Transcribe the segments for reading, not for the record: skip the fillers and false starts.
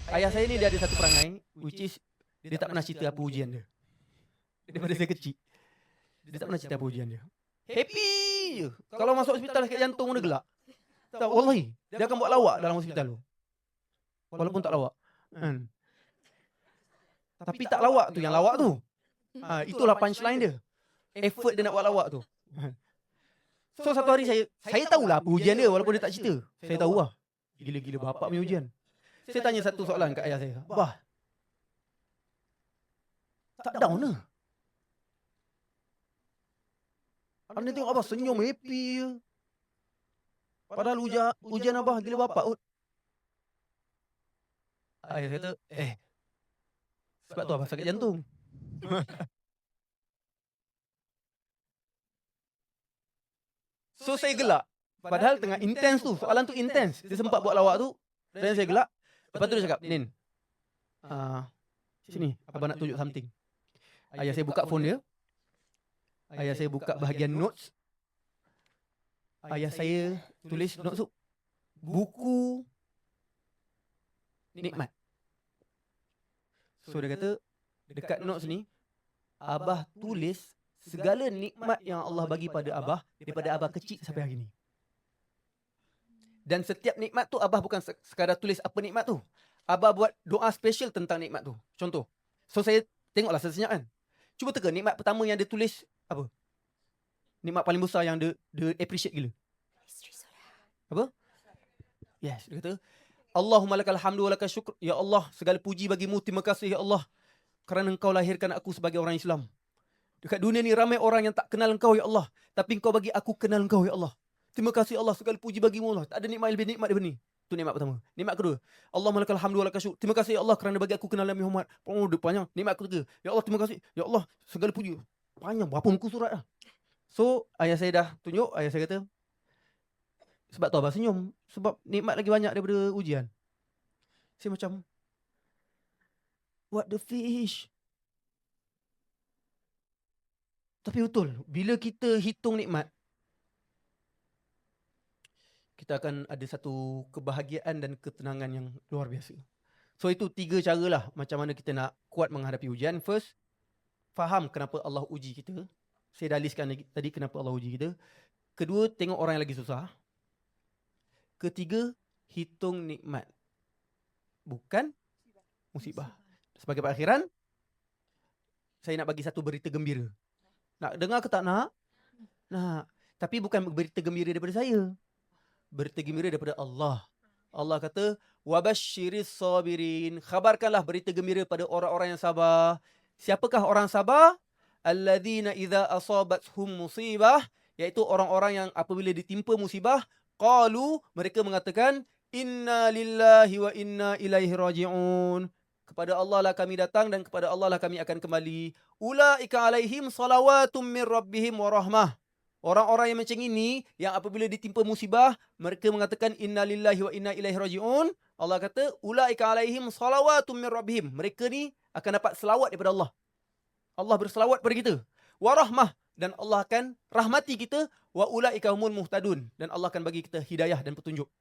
Ayah saya ni dia ada satu perangai, which is dia tak pernah cerita apa ujian dia. Daripada saya kecil. Dia tak pernah cerita apa ujian dia. Happy je. Kalau masuk hospital sakit jantung dia gelak. Tak, wallahi. Dia akan buat lawak dalam hospital tu. Walaupun tak lawak. Tapi tak lawak tu, yang lawak tu. Itulah punchline dia. Effort dia nak buat lawak tu. So satu hari saya tahulah apa ujian dia walaupun dia tak cerita. Saya tahu lah. Gila-gila bapak punya ujian. Saya tanya satu soalan kat ayah saya. Bah, tak down lah. Anda tengok abah senyum happy je. Padahal ujian abah gila bapak kot. Ayah saya kata, sebab tu abah sakit jantung. So saya gelak. Padahal tengah intens tu. Soalan tu intens. Dia sempat buat lawak tu. Dan saya gelak. Lepas tu dia cakap, Nin, sini, abang nak tunjuk something. Ayah saya buka phone dia. Ayah saya buka bahagian notes. Ayah saya tulis notes tu, buku nikmat. So dia kata, dekat notes ni, abah tulis segala nikmat yang Allah bagi pada abah daripada abah kecil sampai hari ni. Dan setiap nikmat tu abah bukan sekadar tulis apa nikmat tu. Abah buat doa special tentang nikmat tu. Contoh. So saya tengoklah sesenyap kan. Cuba teka nikmat pertama yang dia tulis apa? Nikmat paling besar yang dia appreciate gila. Apa? Yes, dia kata, Allahumma lakal hamdu wa lakal syukr. Ya Allah, segala puji bagimu, terima kasih ya Allah kerana engkau lahirkan aku sebagai orang Islam. Dekat dunia ni ramai orang yang tak kenal engkau ya Allah, tapi engkau bagi aku kenal engkau ya Allah. Terima kasih Allah, segala puji bagimu Allah. Tak ada nikmat lebih nikmat daripada ni. Itu nikmat pertama. Nikmat kedua, Allahumma lakal hamdu wa lakal syukr. Terima kasih ya Allah kerana bagi aku kenal Nabi Muhammad. Oh, dia panjang. Nikmat ketiga, ya Allah terima kasih. Ya Allah, segala puji. Panjang, berapa muka surat dah. So, ayah saya dah tunjuk, ayah saya kata, sebab tu abah senyum. Sebab nikmat lagi banyak daripada ujian. Saya macam, what the fish? Tapi betul, bila kita hitung nikmat, kita akan ada satu kebahagiaan dan ketenangan yang luar biasa. So itu 3 cara lah macam mana kita nak kuat menghadapi ujian. First, faham kenapa Allah uji kita. Saya dah listkan tadi kenapa Allah uji kita. Kedua, tengok orang yang lagi susah. Ketiga, hitung nikmat, bukan musibah. Sebagai perakhiran, saya nak bagi satu berita gembira. Nak dengar ke tak nak? Nak. Tapi bukan berita gembira daripada saya. Berita gembira daripada Allah. Allah kata, wabasyiris sabirin. Khabarkanlah berita gembira pada orang-orang yang sabar. Siapakah orang sabar? Alladzina idza asabathum musibah, iaitu orang-orang yang apabila ditimpa musibah, qalu, mereka mengatakan, inna lillahi wa inna ilaihi raji'un. Kepada Allah lah kami datang dan kepada Allah lah kami akan kembali. Ulaika alaihim salawatum min rabbihim wa rahmah. Orang-orang yang macam ini, yang apabila ditimpa musibah, mereka mengatakan inna lillahi wa inna ilaihi raji'un. Allah kata, ulaika alaihim salawatum min rabbihim. Mereka ni akan dapat selawat daripada Allah. Allah berselawat pada kita. Wa rahmah, dan Allah akan rahmati kita. Wa ulaika humul muhtadun, dan Allah akan bagi kita hidayah dan petunjuk.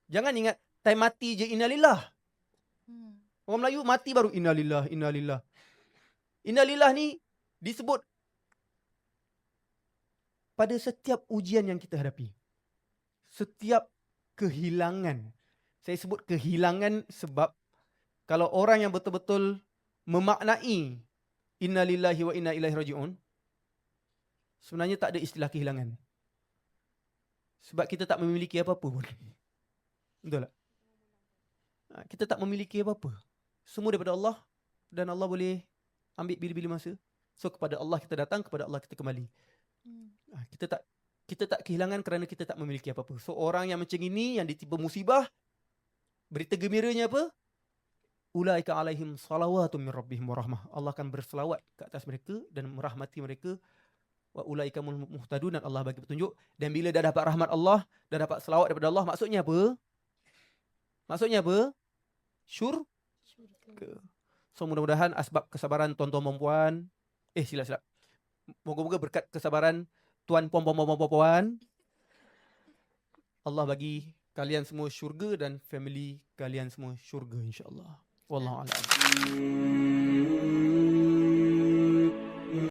Jangan ingat time mati je innalillah. Orang Melayu mati baru innalillah, innalillah. Innalillah ni disebut pada setiap ujian yang kita hadapi. Setiap kehilangan. Saya sebut kehilangan sebab kalau orang yang betul-betul memaknai inna lillahi wa inna ilaihi raji'un, sebenarnya tak ada istilah kehilangan. Sebab kita tak memiliki apa-apa pun. Betul tak? Kita tak memiliki apa-apa. Semua daripada Allah, dan Allah boleh ambil bila-bila masa. So kepada Allah kita datang, kepada Allah kita kembali. Kita tak kehilangan kerana kita tak memiliki apa-apa. So orang yang macam ini, yang ditimpa musibah, berita gembiranya apa? Ulaika alaihim salawatun min rabbihim wa rahmah. Allah akan berselawat ke atas mereka dan merahmati mereka. Wa ulaika muhtadun, dan Allah bagi petunjuk. Dan bila dah dapat rahmat Allah, dah dapat selawat daripada Allah, maksudnya apa? Maksudnya apa? Syurga. So mudah-mudahan asbab kesabaran tuan-tuan dan puan, silap. Moga-moga berkat kesabaran tuan puan, Allah bagi kalian semua syurga dan family kalian semua syurga insya-Allah. Wallahu a'lam.